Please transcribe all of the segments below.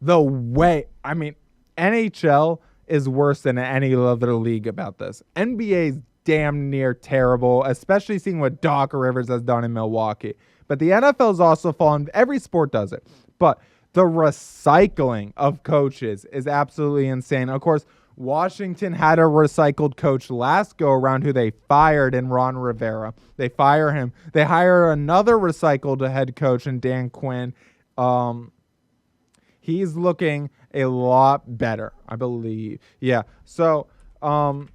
the way, I mean, NHL is worse than any other league about this. NBA's damn near terrible, especially seeing what Doc Rivers has done in Milwaukee. But the NFL's also fallen. Every sport does it. But the recycling of coaches is absolutely insane. Of course, Washington had a recycled coach last go around who they fired in Ron Rivera. They fire him. They hire another recycled head coach in Dan Quinn. He's looking a lot better, I believe. Yeah. So, and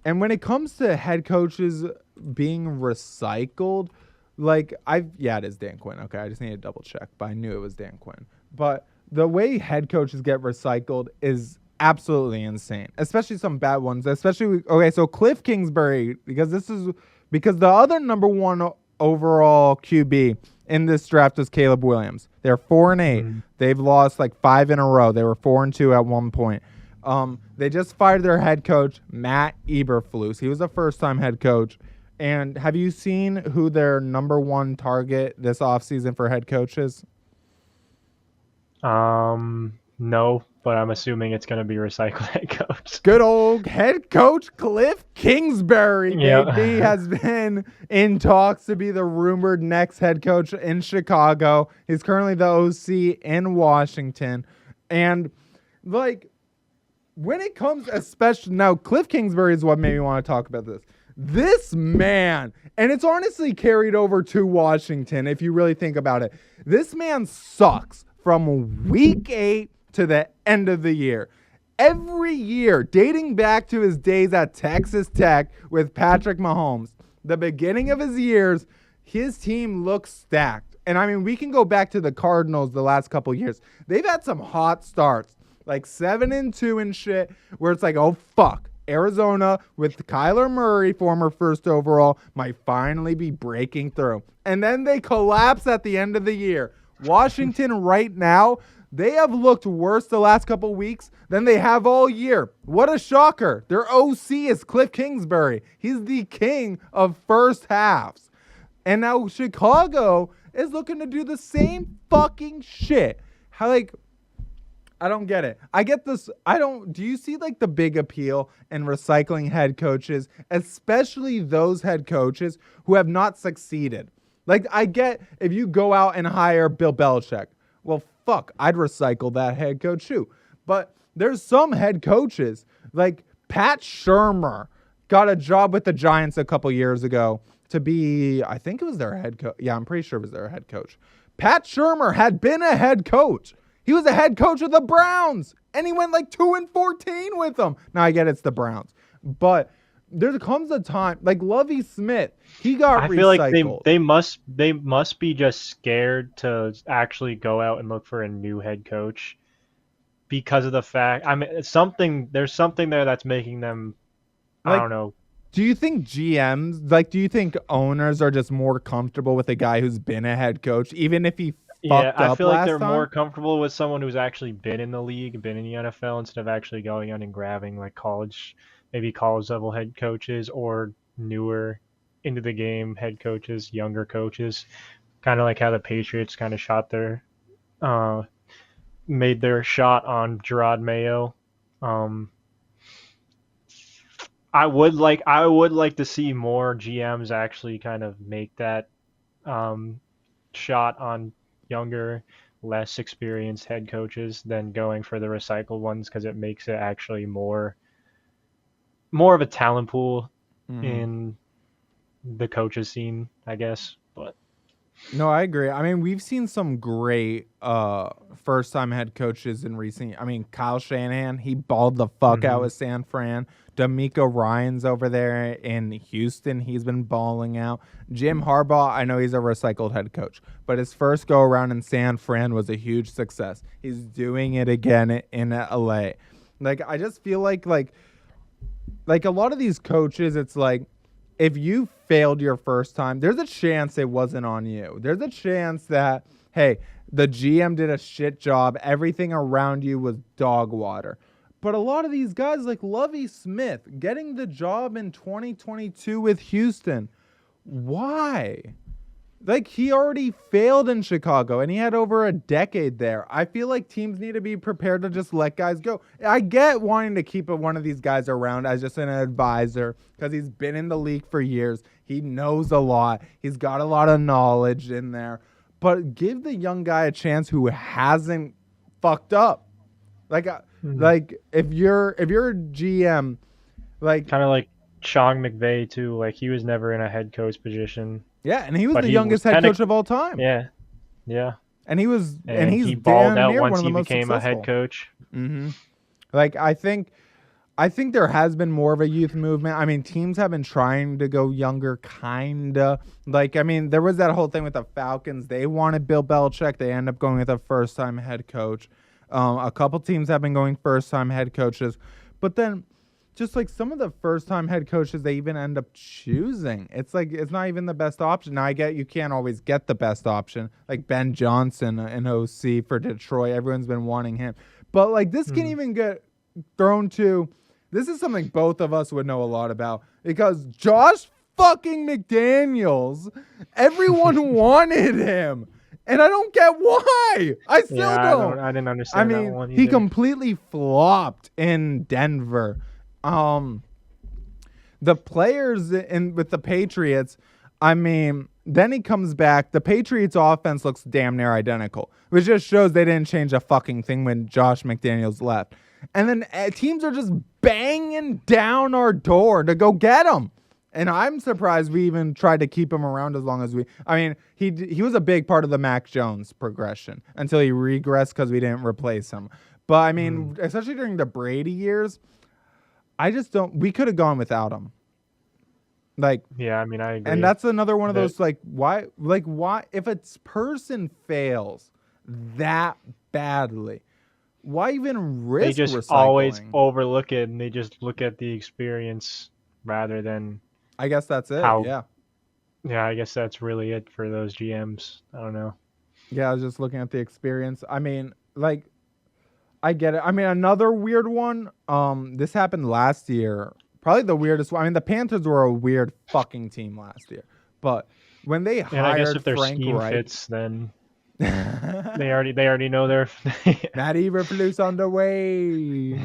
when it comes to head coaches being recycled, it is Dan Quinn. Okay, I just need to double check, but I knew it was Dan Quinn. But the way head coaches get recycled is absolutely insane, especially some bad ones. So Cliff Kingsbury, because the other number one overall QB in this draft was Caleb Williams. They're 4-8. Mm-hmm. They've lost 5 in a row. They were 4-2 at one point. They just fired their head coach, Matt Eberflus. He was a first-time head coach. And have you seen who their number one target this offseason for head coaches? No, but I'm assuming it's going to be recycled head coach. Good old head coach Cliff Kingsbury, yep. Baby, has been in talks to be the rumored next head coach in Chicago. He's currently the OC in Washington. And, when it comes, especially now, Cliff Kingsbury is what made me want to talk about this. This man, and it's honestly carried over to Washington if you really think about it. This man sucks from week 8 to the end of the year. Every year, dating back to his days at Texas Tech with Patrick Mahomes, the beginning of his years, his team looks stacked. And I mean, we can go back to the Cardinals the last couple years. They've had some hot starts, 7-2 and shit, where it's oh fuck. Arizona with Kyler Murray, former first overall, might finally be breaking through. And then they collapse at the end of the year. Washington right now, they have looked worse the last couple weeks than they have all year. What a shocker. Their OC is Cliff Kingsbury. He's the king of first halves. And now Chicago is looking to do the same fucking shit. I don't get it. I get this. Do you see the big appeal in recycling head coaches, especially those head coaches who have not succeeded? I get if you go out and hire Bill Belichick. Well, fuck, I'd recycle that head coach too. But there's some head coaches, Pat Shurmur got a job with the Giants a couple years ago to be, I think it was their head coach. Yeah, I'm pretty sure it was their head coach. Pat Shurmur had been a head coach. He was a head coach of the Browns, and he went 2-14 with them. Now, I get it's the Browns, but there comes a time, Lovie Smith, he got recycled. I feel they must be just scared to actually go out and look for a new head coach because of the fact, there's something there that's making them, I don't know. Do you think GMs, do you think owners are just more comfortable with a guy who's been a head coach, even if he I feel they're more comfortable with someone who's actually been in the league, been in the NFL, instead of actually going out and grabbing college level head coaches or newer into the game head coaches, younger coaches, kind of like how the Patriots kind of made their shot on Gerard Mayo. I would like to see more GMs actually kind of make that shot on younger, less experienced head coaches than going for the recycled ones, because it makes it actually more of a talent pool in the coaches scene, I guess. But no, I agree. I mean, we've seen some great first-time head coaches in recent. Kyle Shanahan, he balled the fuck out with San Fran. D'Amico Ryans over there in Houston, he's been balling out. Jim Harbaugh, I know he's a recycled head coach, but his first go-around in San Fran was a huge success. He's doing it again in LA. I just feel like a lot of these coaches, it's if you failed your first time, there's a chance it wasn't on you. There's a chance that, hey, the GM did a shit job. Everything around you was dog water. But a lot of these guys like Lovie Smith getting the job in 2022 with Houston, why? Like, he already failed in Chicago, and he had over a decade there. I feel like teams need to be prepared to just let guys go. I get wanting to keep one of these guys around as just an advisor because he's been in the league for years. He knows a lot. He's got a lot of knowledge in there. But give the young guy a chance who hasn't fucked up. Like, like if you're a GM, like kind of like Sean McVay too. Like, he was never in a head coach position. Yeah, and he was the youngest head coach of all time. Yeah, yeah. And he was, and he's he balled out near once one of the he most became successful. a head coach. Mm-hmm. Like, I think there has been more of a youth movement. I mean, teams have been trying to go younger, kinda. Like, I mean, there was that whole thing with the Falcons. They wanted Bill Belichick. They end up going with a first-time head coach. A couple teams have been going first-time head coaches, but then just like some of the first-time head coaches, they even end up choosing. It's like it's not even the best option. Now, I get you can't always get the best option. Like Ben Johnson, an OC for Detroit, everyone's been wanting him. But like this can even get thrown to. This is something both of us would know a lot about because Josh fucking McDaniels, everyone wanted him. And I don't get why. I still don't. I didn't understand that one either. He completely flopped in Denver. The players with the Patriots, I mean, then he comes back. The Patriots offense looks damn near identical, which just shows they didn't change a fucking thing when Josh McDaniels left. And then teams are just banging down our door to go get him. And I'm surprised we even tried to keep him around as long as we. I mean, he was a big part of the Mac Jones progression until he regressed because we didn't replace him. But I mean, especially during the Brady years, I just don't. We could have gone without him. Like, yeah, I mean, I agree. And that's another one of those why if a person fails that badly, why even risk? They just recycling? Always overlook it, and they just look at the experience rather than. I guess that's it. Yeah, I guess that's really it for those GMs. I don't know. Yeah, I was just looking at the experience. I mean, like, I get it. I mean, another weird one. This happened last year. Probably the weirdest one. I mean, the Panthers were a weird fucking team last year. But when they hired I guess if their Frank scheme Reich, fits, then they already know their Matt Eberflus on the way.